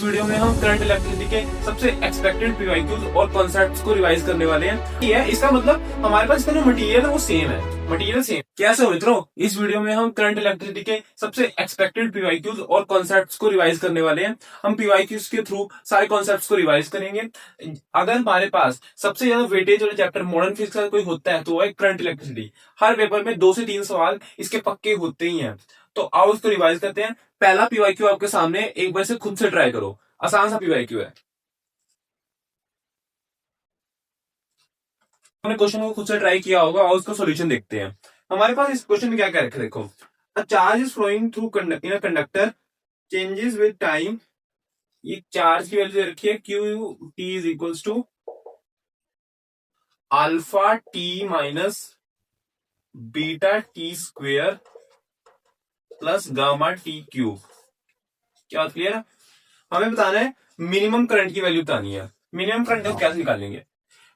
इस वीडियो में हम करंट इलेक्ट्रिसिटी के सबसे एक्सपेक्टेड पीवाईक्यूज और कॉन्सेप्ट्स को रिवाइज करने वाले हैं। ये इसका मतलब हमारे पास इसका जो मटेरियल है वो सेम है, मटेरियल सेम। कैसे हो मित्रों? इस वीडियो में हम करंट इलेक्ट्रिसिटी के सबसे एक्सपेक्टेड पीवाईक्यूज और कॉन्सेप्ट्स को रिवाइज करने वाले हैं। हम पीवाईक्यूज के थ्रू सारे कॉन्सेप्ट्स को रिवाइज करेंगे। अगर हमारे पास सबसे ज्यादा वेटेज वाला चैप्टर मॉडर्न फिजिक्स का कोई होता है तो वो है करंट इलेक्ट्रिसिटी। हर पेपर में 2 से 3 सवाल इसके पक्के होते ही हैं। तो आओ उसको रिवाइज करते हैं। पहला पीवाईक्यू आपके सामने, एक बार से खुद से ट्राई करो, आसान सा पीवाईक्यू है। हमने क्वेश्चन को खुद से ट्राई किया होगा और उसका सॉल्यूशन देखते हैं। हमारे पास इस क्वेश्चन में क्या क्या रखा है, देखो। A charge is flowing through in a conductor changes with time. ये चार्ज की वैल्यू दे रखी है Q T is equals to alpha T minus beta T square plus gamma T cube. क्या बात क्लियर है? हमें बताना है मिनिमम करंट की वैल्यू बतानी है। मिनिमम करंट को कैसे निकालेंगे?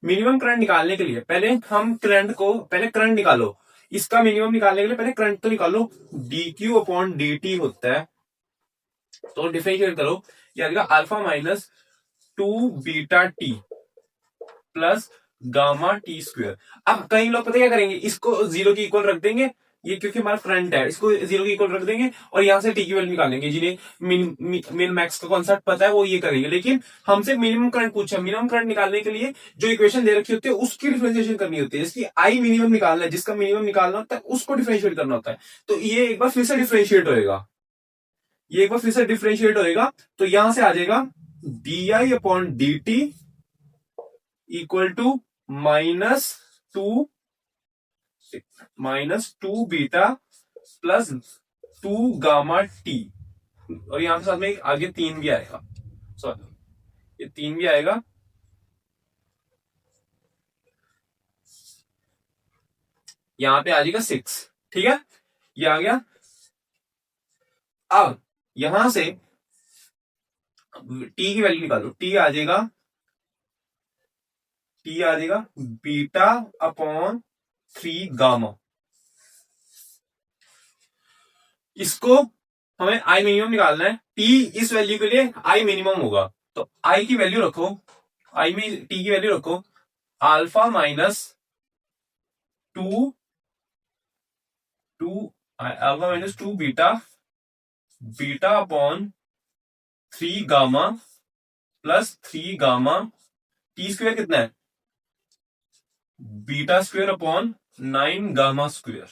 मिनिमम करंट निकालने के लिए पहले हम करंट निकालो। इसका मिनिमम निकालने के लिए पहले करंट तो निकालो। dq अपॉन dt होता है, तो डिफरेंशिएट करो। यह आएगा alpha minus 2 beta T plus gamma T square. अब कई लोग पता क्या करेंगे, इसको 0 के इक्वल रख देंगे। ये क्योंकि हमारा करंट है, इसको 0 के इक्वल रख देंगे और यहां से टी की वैल्यू निकालेंगे। जिन्हें मिन मैक्स का कॉन्सेप्ट पता है वो ये करेंगे। लेकिन हमसे मिनिमम करंट पूछा। मिनिमम करंट निकालने के लिए जो इक्वेशन दे रखी होती है उसकी डिफरेंशिएशन करनी होती है। इसकी आई मिनिमम निकालना है, जिसका मिनिमम निकालना होता है उसको डिफरेंशिएट करना होता है। तो ये एक बार फिर से डिफरेंशिएट होएगा। तो यहां से आ जाएगा D I upon D T equal to minus two beta plus 2 gamma T. और यहां के साथ में आगे 3 भी आएगा। सॉरी, ये 3 भी आएगा। यहां पे आ जाएगा 6। ठीक है, ये आ गया। अब यहां से टी की वैल्यू निकालो। टी आ जाएगा बीटा अपॉन 3 गामा। इसको हमें आई मिनिमम निकालना है। टी इस वैल्यू के लिए आई मिनिमम होगा, तो आई की वैल्यू रखो। आई में टी की वैल्यू रखो alpha minus 2 beta upon 3 gamma plus 3 gamma T square कितना है, beta square upon 9 gamma square.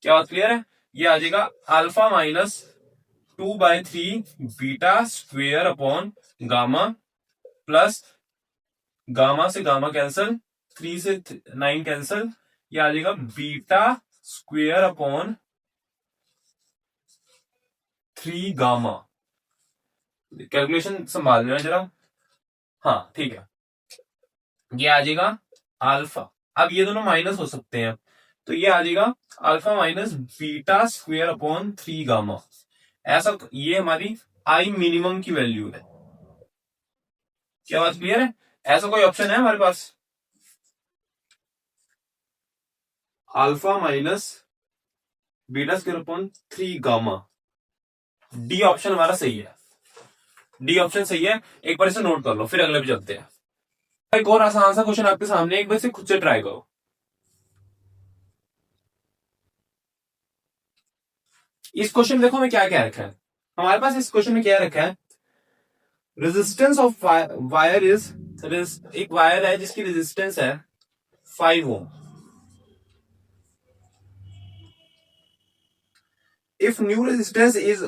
क्या बात क्लियर है? ये आ जाएगा alpha minus 2/3 beta square upon gamma plus gamma से गामा कैंसल, 3 से 9 कैंसल। ये आ जाएगा beta square upon 3 gamma. Calculation संभाल लेना जरा। हाँ ठीक है, ये आ जाएगा अल्फा। अब ये दोनों माइनस हो सकते हैं, तो ये आ जाएगा alpha minus beta square upon 3 gamma. ऐसा ये हमारी आई मिनिमम की वैल्यू है। क्या बात क्लियर है? ऐसा कोई ऑप्शन है हमारे पास? Alpha minus beta square upon 3 gamma. D option हमारा सही है। डी ऑप्शन सही है। एक बार इसे नोट कर लो, फिर अगले पे चलते हैं। एक और आसान सा क्वेश्चन आपके सामने, एक बार से खुद से ट्राई करो। इस क्वेश्चन देखो में क्या क्या रखा है। हमारे पास इस क्वेश्चन में क्या रखा है, रेजिस्टेंस ऑफ वायर इज, एक वायर है जिसकी रेजिस्टेंस है 5 ohm. If new resistance is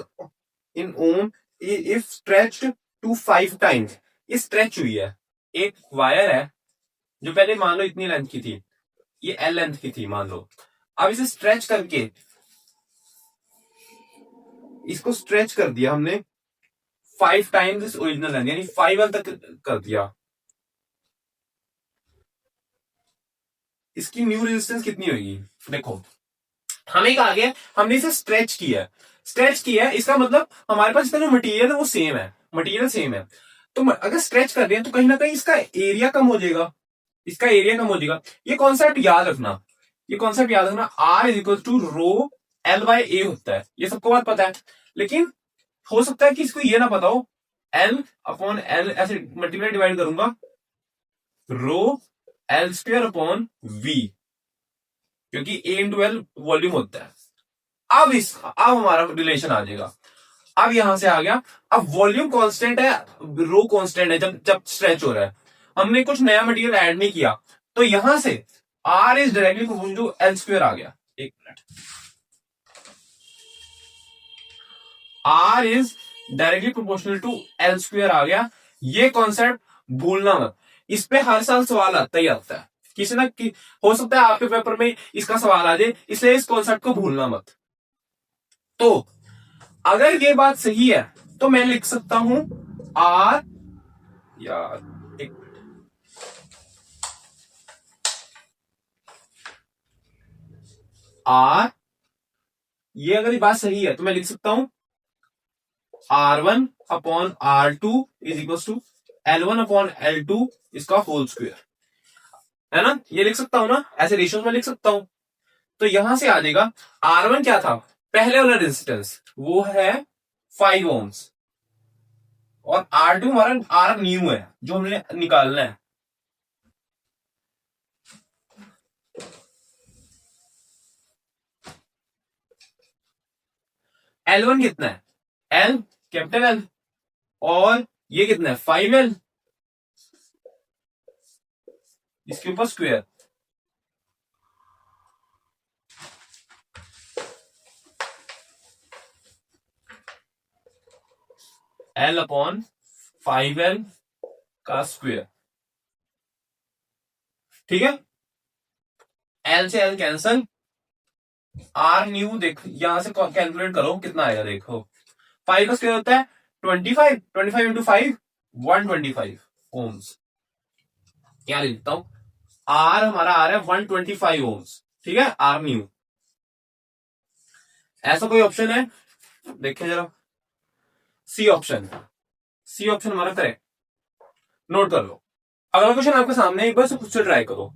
in ohm if stretched to 5 times. ये स्ट्रेच हुई है। एक वायर है जो पहले मान लो इतनी लेंथ की थी, ये एल लेंथ की थी मान लो। अब इसे स्ट्रेच करके, इसको स्ट्रेच कर दिया हमने 5 टाइम्स इस ओरिजिनल लेंथ, यानी 5 एल तक कर दिया। इसकी न्यू रेजिस्टेंस कितनी होगी? देखो, हमें कहा गया हमने इसे स्ट्रेच किया है। इसका मतलब हमारे पास इसका जो मटेरियल है वो सेम है, मटेरियल सेम है। तो अगर स्ट्रेच कर रहे हैं तो कहीं ना कहीं इसका एरिया कम हो जाएगा। ये कॉन्सेप्ट याद रखना। R is equal to rho L by A होता है। ये सबको बात पता है, लेकिन हो सकता है कि इसको ये ना पता हो एल अपॉन एल ऐसे मल्टीप्लाई डिवाइड करूंगा, rho L square upon V, क्योंकि ए इंटू एल वॉल्यूम होता है। अब हमारा रिलेशन आ जाएगा। अब यहां से आ गया, अब वॉल्यूम कांस्टेंट है, रो कांस्टेंट है जब जब स्ट्रेच हो रहा है, हमने कुछ नया मटेरियल ऐड नहीं किया, तो यहां से R is directly proportional to L square आ गया। एक minute, R is directly proportional to L square आ गया। ये कॉन्सेप्ट भूलना मत, इस पे हर साल सवाल आता ही आता है, किसी ना हो सकता है आपके पेपर में इसका सवाल आ जाए, इसलिए इस कॉन्सेप्ट को भूलना मत। तो अगर ये बात सही है तो मैं लिख सकता हूं आर, यार एक आर, ये अगर ये बात सही है तो मैं लिख सकता हूं R1 upon R2 is equal to L1 upon L2 इसका होल स्क्वायर, है ना, ये लिख सकता हूं ना, ऐसे रेशियोज में लिख सकता हूं। तो यहां से आ जाएगा R1 क्या था, पहले वाला रेजिस्टेंस वो है 5 ओम्स, और R2 हमारा आर न्यू है जो हमने निकालना है। L1 कितना है, L कैपिटल L, और ये कितना है 5L, इसके ऊपर स्क्वायर, L अपॉन 5L का स्क्वायर, ठीक है। L से L कैंसल, आर न्यू देख यहां से कैलकुलेट करो कितना आएगा, देखो 5 का स्क्वायर होता है 25, 25 इंटू 5 125 ओम्स, क्या लिखता हूं, आर हमारा आ रहा है 125 ओम्स, ठीक है, आर न्यू। ऐसा कोई ऑप्शन है, देखें जरा, सी ऑप्शन, सी ऑप्शन हमारा करेक्ट, नोट कर लो। अगला क्वेश्चन आपके सामने, एक बार से खुद से ट्राई करो।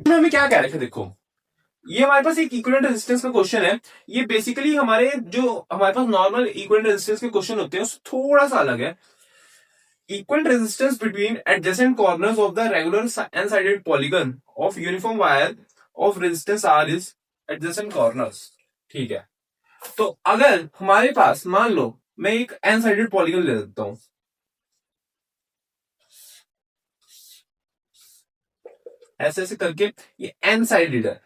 हमें क्या कह रहे थे, देखो ये हमारे पास एक इक्विवेलेंट रेजिस्टेंस का क्वेश्चन है। ये बेसिकली हमारे पास नॉर्मल इक्विवेलेंट रेजिस्टेंस के क्वेश्चन होते हैं उससे थोड़ा सा अलग है। Equal resistance between adjacent corners of the regular N sided polygon of uniform wire of resistance R is adjacent corners, ठीक है। तो अगर हमारे पास मान लो मैं एक एन साइडेड पॉलीगन ले लेता हूं, ऐसे ऐसे करके, ये एन साइडेड है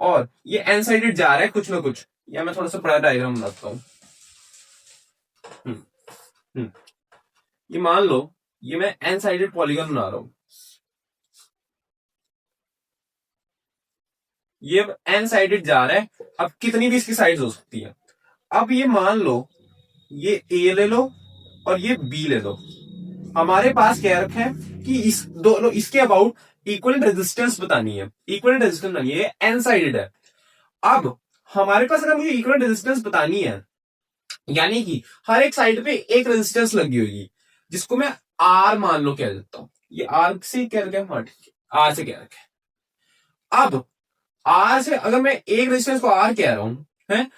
और ये एन साइडेड जा रहा है कुछ ना कुछ, या मैं थोड़ा सा बड़ा डायग्राम बनाता हूं। हम्म, हम्म, ये मान लो ये मैं एन साइडेड पॉलीगन बना रहा हूं, ये एन साइडेड जा रहा है, अब कितनी भी इसकी साइड्स हो सकती है। अब ये मान लो ये ए ले लो और ये बी ले लो, हमारे पास क्या रखा है कि इस दोनों इसके अबाउट इक्वल रेजिस्टेंस बतानी है, इक्वल रेजिस्टेंस बतानी है, एन साइडेड है। अब हमारे पास अगर मुझे इक्वल रेजिस्टेंस बतानी है, यानी कि हर एक साइड पे एक रेजिस्टेंस लगी होगी, जिसको मैं आर मान लो कह देता हूं, ये आर से क्या रखा है, आर से क्या रखा है। अब आर से अगर मैं एक रेजिस्टेंस को आर कह रहा हूं, है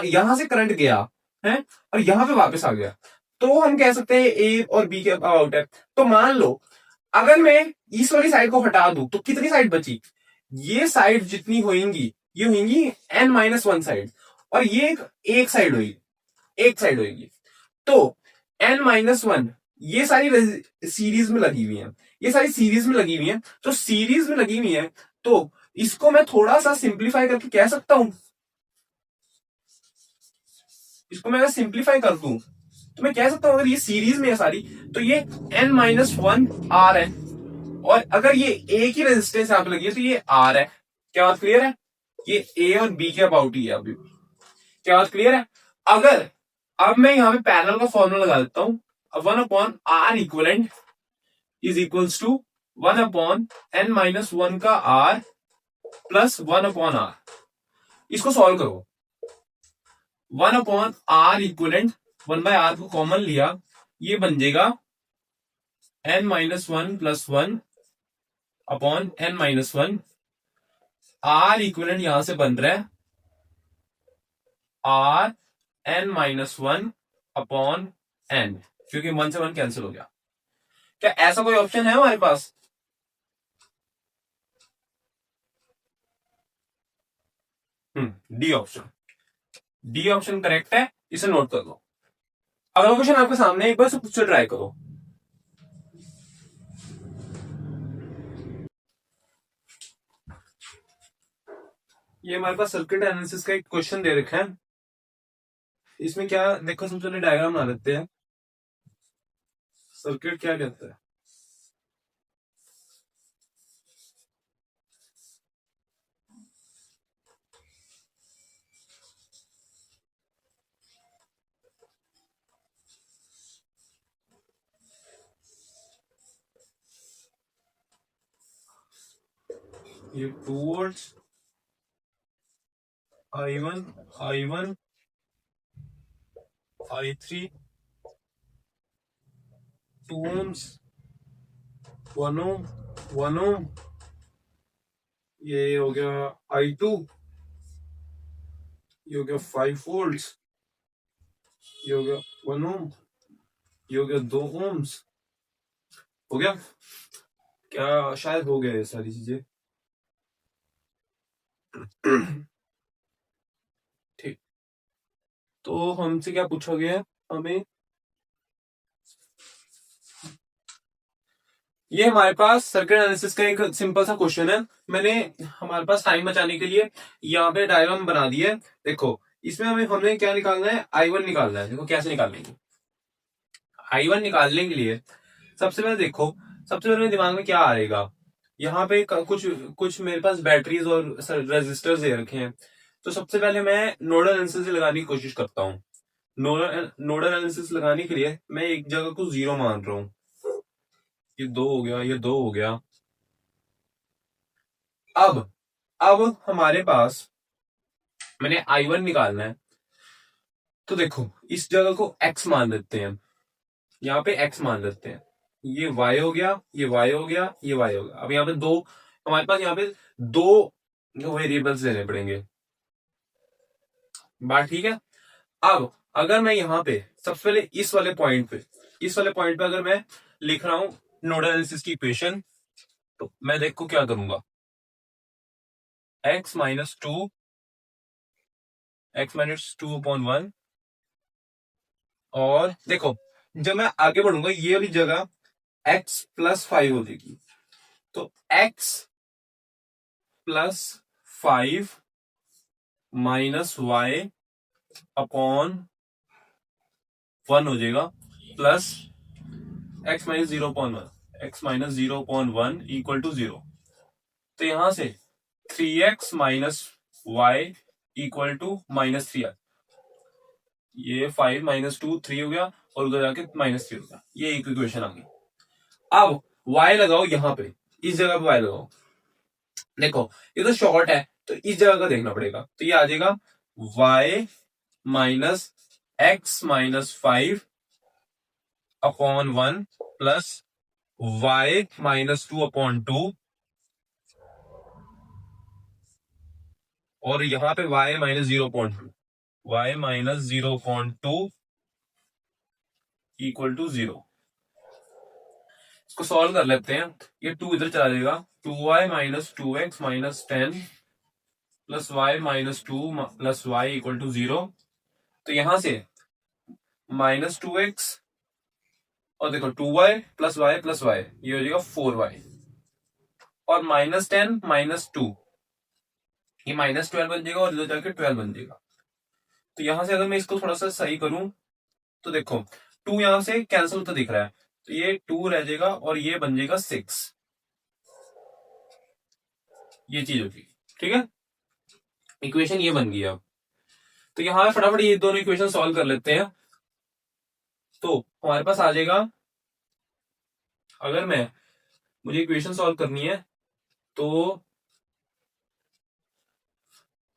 यहां से करंट गया है और यहां पे वापस आ गया, तो हम कह सकते हैं ए और बी के अबाउट है। तो मान लो अगर मैं इस वाली साइड को हटा दूं तो कितनी साइड बची, ये साइड जितनी होंगी ये होंगी n-1 साइड, और ये एक साइड होगी, एक साइड होगी। तो n-1 ये सारी सीरीज में लगी हुई है, ये सारी सीरीज में लगी हुई है, तो सीरीज में लगी हुई है, तो इसको मैं थोड़ा सा सिंप्लीफाई करके कह सकता हूं, इसको मैं अगर सिंप्लीफाई कर दूं तो मैं कह सकता हूं अगर ये सीरीज में है सारी, तो ये n-1 आर है, और अगर ये एक ही रेजिस्टेंस यहां पे लगी है तो ये आर है। क्या बात क्लियर है, ये ए और बी के अबाउट ही है अभी, क्या बात क्लियर है। अगर अब मैं यहां पे पैरेलल का फॉर्मूला लगा देता हूं, 1/r equivalent is equals to 1/n-1 का r प्लस 1/r, इसको सॉल्व करो। 1/r इक्वलेंट 1/r को कॉमन लिया, ये बन जाएगा n-1 plus 1 upon n-1, r equivalent यहां से बन रहा है r n-1 अपॉन n, क्योंकि 1 से 1 कैंसिल हो गया। क्या ऐसा कोई ऑप्शन है हमारे पास? D option, D option correct है, इसे नोट कर लो। अगला क्वेश्चन आपके सामने, एक बार खुद से ट्राई करो। ये हमारे पास सर्किट एनालिसिस का एक क्वेश्चन दे रखा है। इसमें क्या देखो, सबसे पहले डायग्राम बना लेते हैं। सर्किट क्या कहता है? ये 2 volt, I1, I1, I3, 2 ohms, 1 ohm, 1 ohm, ये हो गया I2, ये हो गया 5 वोल्ट, ये हो गया 1 ohm, ये हो गया 2 ohms। हो गया क्या? शायद हो गया ये सारी चीजें। ठीक, तो हमसे क्या पूछा गया है? हमें ये हमारे पास सर्किट एनालिसिस का एक सिंपल सा क्वेश्चन है। मैंने हमारे पास टाइम बचाने के लिए यहाँ पे डायग्राम बना दी है। देखो, इसमें हमने क्या निकालना है? I1 निकालना है। देखो कैसे निकालेंगे। I1 निकालने के लिए सबसे पहले देखो, सबसे पहले मेरे दिमाग में क्या आएगा, यहाँ पे कुछ कुछ मेरे पास बैटरीज और रेजिस्टर्स दे रखे हैं। तो सबसे पहले मैं नोडल एनालिसिस लगाने की कोशिश करता हूँ। नोडल एनालिसिस लगाने के लिए मैं एक जगह को 0 मान रहा हूँ। ये 2 हो गया, ये 2 हो गया। अब हमारे पास मैंने I1 निकालना है। तो देखो, इस जगह को x मान लेते हैं, यहाँ पे x मान लेते हैं। ये y हो गया, ये y हो गया, ये y हो गया। अब यहाँ पे दो, हमारे पास यहाँ पे दो वेरिएबल्स लेने पड़ेंगे। बात ठीक है। अब अगर मैं यहाँ पे सबसे पहले इस वाले पॉइंट पे अगर मैं लिख रहा हूं नोडल एनालिसिस की इक्वेशन, तो मैं देखो क्या करूंगा, x-2 अपॉन 1। और देखो, जब मैं आगे बढ़ूंगा ये वाली जगह x+5 हो जाएगी। तो x+5 माइनस y अपॉन 1 हो जाएगा, प्लस x-0/1 इक्वल टू 0। तो यहां से 3x minus Y equal to -3। ये 5 - 2 3 हो गया, और उधर जाके -3 हो गया। ये एक इक्वेशन आ गई। अब y लगाओ यहाँ पे, इस जगह पे y लगाओ। देखो ये तो शॉर्ट है, तो इस जगह का देखना पड़ेगा। तो ये आ जाएगा y minus x-5 upon 1 plus y -2/2, और यहां पे y -0/2, y -0/2 इक्वल टू 0। इसको सॉल्व कर लेते हैं। ये 2 इधर चला जाएगा, 2y - 2x - 10 plus y -2 plus y equal to 0। तो यहां से -2x, और देखो 2y plus y plus y, ये हो जाएगा 4y, और -10 - 2, ये -12 बन जाएगा, और इधर जाके 12 बन जाएगा। तो यहां से अगर मैं इसको थोड़ा सा सही करूं, तो देखो 2 यहां से कैंसिल होता दिख रहा है, तो ये 2 रह जाएगा, और ये बन जाएगा 6। ये चीज होगी, ठीक है। इक्वेशन ये बन गई अब। तो यहां फटाफट ये दोनों इक्वेशन सॉल्व कर लेते हैं। तो हमारे पास आ जाएगा, अगर मुझे इक्वेशन सॉल्व करनी है, तो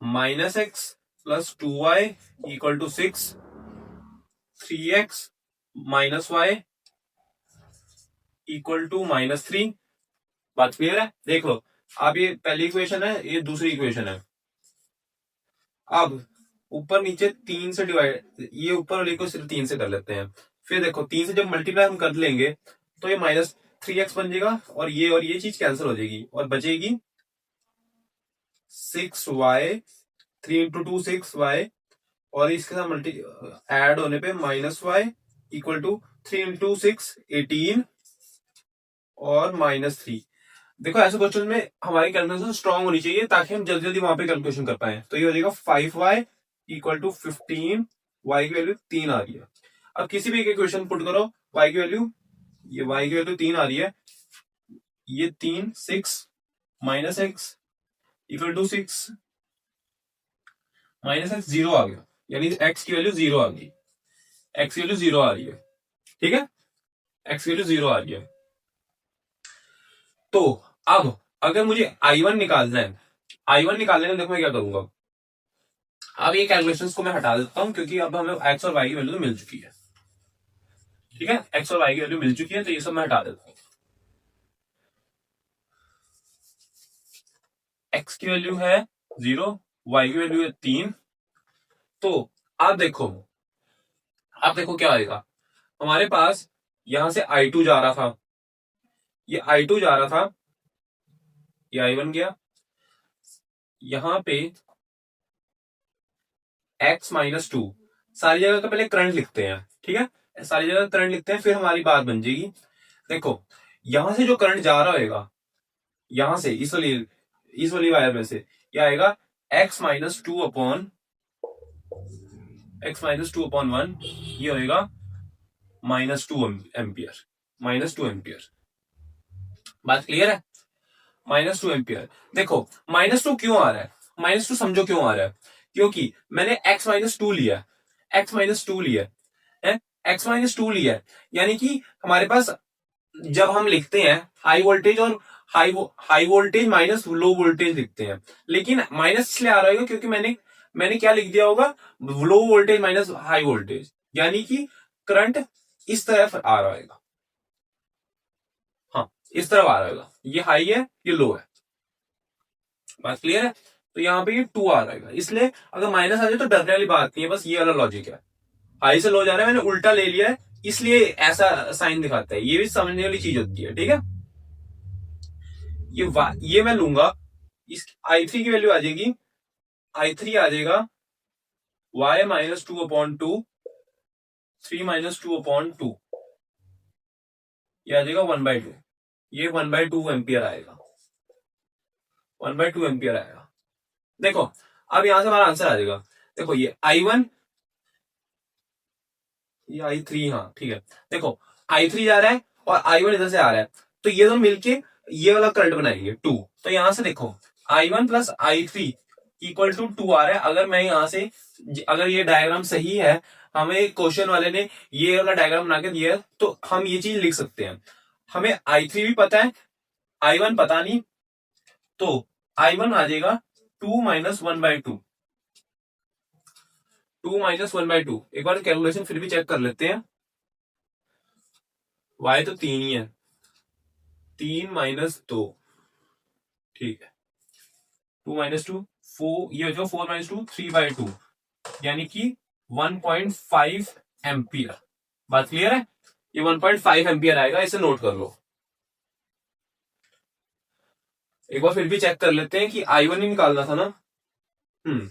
-x plus 2y equal to 6, 3x minus Y equal to -3। बात क्लियर है? देख लो, अब ये पहली इक्वेशन है, ये दूसरी इक्वेशन है। अब ऊपर नीचे 3 से डिवाइड, ये ऊपर वाले को सिर्फ 3 से कर लेते हैं। फिर देखो 3 से जब मल्टीप्लाई हम कर लेंगे तो ये -3x बन जाएगा और ये चीज कैंसिल हो जाएगी और बचेगी 6y, 3 इंटू 2 6y, और इसके साथ ऐड होने पे -y इक्वल टू 3 इंटू 6 18 और -3। देखो ऐसे क्वेश्चन में हमारी कैलकुलेशन स्ट्रांग होनी चाहिए ताकि हम जल्दी जल्दी वहां पे कैलकुलेशन कर पाए। तो ये हो जाएगा 5y इक्वल टू 15, y की वैल्यू 3 आ रही है। अब किसी भी एक इक्वेशन पुट करो, y की वैल्यू, ये y की वैल्यू 3 आ रही है, ये 3 6 minus X equal to 6 minus X 0 आ गया, यानी x की वैल्यू 0 आ गई, x की वैल्यू 0 आ रही है। ठीक है, x की वैल्यू 0 आ रही है। तो अब अगर मुझे I1 निकालना है, I1 निकालने में देखो मैं क्या करूंगा, अब ये कैलकुलेशंस को मैं हटा देता हूं क्योंकि अब हमें x और y की वैल्यू तो मिल चुकी है। ठीक है, x और y की वैल्यू मिल चुकी है, तो ये सब मैं हटा देता हूं। x की वैल्यू है 0, y की वैल्यू है 3। तो अब देखो क्या आएगा, हमारे पास यहां से I2 जा रहा था, ये I2 जा रहा था, ये I1 गया, यहां पे x-2, सारी जगह का पहले करंट लिखते हैं। ठीक है, सारी जगह करंट लिखते हैं, फिर हमारी बात बन जाएगी। देखो यहां से जो करंट जा रहा होगा, यहां से इस वाली वायर में से क्या आएगा, x-2 अपॉन 1, ये होएगा -2 एम्पियर, -2 एम्पियर। बात क्लियर है, -2 एम्पियर। देखो -2 क्यों आ रहा है, -2 समझो क्यों आ रहा है, क्योंकि मैंने x-2 लिया, x-2 लिया है, x-2 लिया, यानी कि हमारे पास जब हम लिखते हैं हाई वोल्टेज और high voltage minus low voltage लिखते हैं, लेकिन माइनस इसलिए आ रहा होगा क्योंकि मैंने क्या लिख दिया होगा, low voltage minus high voltage, यानी कि करंट इस तरफ आ रहा होगा। हाँ, इस तरफ आ रहा होगा, ये हाई है ये लो है। बात क्लियर है, तो यहाँ पे ये 2 आ रहा है, इसलिए अगर माइनस आ जाए तो डरने वाली बात नहीं है, बस ये वाला लॉजिक है। हाई से लो जा रहा है, मैंने उल्टा ले लिया है, इसलिए ऐसा साइन दिखाता है, ये भी समझने वाली चीज होती है। ठीक है, ये मैं लूंगा, इस I3 की वैल्यू आ जाएगी, I3 आ जाएगा y-2/2, 3-2/2, ये आ जाएगा 1/2, ये 1/2 एम्पियर आएगा, 1/2 एम्पियर आएगा। देखो अब यहां से हमारा आंसर आ जाएगा, देखो ये I1, ये I3, हाँ ठीक है। देखो I3 जा रहा है और I1 इधर से आ रहा है, तो ये दोनों मिलके ये वाला करंट बनाएंगे 2। तो यहां से देखो I1 plus I3 equal to 2 आ रहा है। अगर मैं यहां से, अगर ये डायग्राम सही है, हमें क्वेश्चन वाले ने ये वाला डायग्राम बना के दिया है, तो हम ये चीज लिख सकते हैं। हमें I3 भी पता है, I1 पता नहीं, तो I1 आ जाएगा 2 - 1/2, 2 - 1/2। एक बार कैलकुलेशन फिर भी चेक कर लेते हैं, y तो 3 ही है, 3 - 2, ठीक है, 2 - 2 4, ये हो 4 - 2 3/2, यानी कि 1.5 एम्पियर। बात क्लियर है, ये 1.5 एम्पियर आएगा, इसे नोट कर लो। एक बार फिर भी चेक कर लेते हैं कि I1 ही निकालना था ना,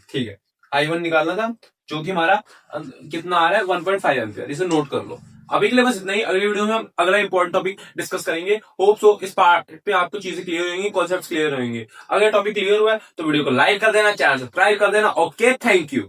ठीक है, I1 निकालना था, जो कि हमारा कितना आ रहा है 1.5 एम्पियर, इसे नोट कर लो। अभी के लिए बस इतना ही, अगली वीडियो में हम अगला इंपॉर्टेंट टॉपिक डिस्कस करेंगे। होप सो इस पार्ट पे आपको चीजें क्लियर होंगी, कॉन्सेप्ट क्लियर होंगे। अगर टॉपिक क्लियर हुआ है तो वीडियो को लाइक कर देना, चैनल सब्सक्राइब कर देना। Okay, thank you.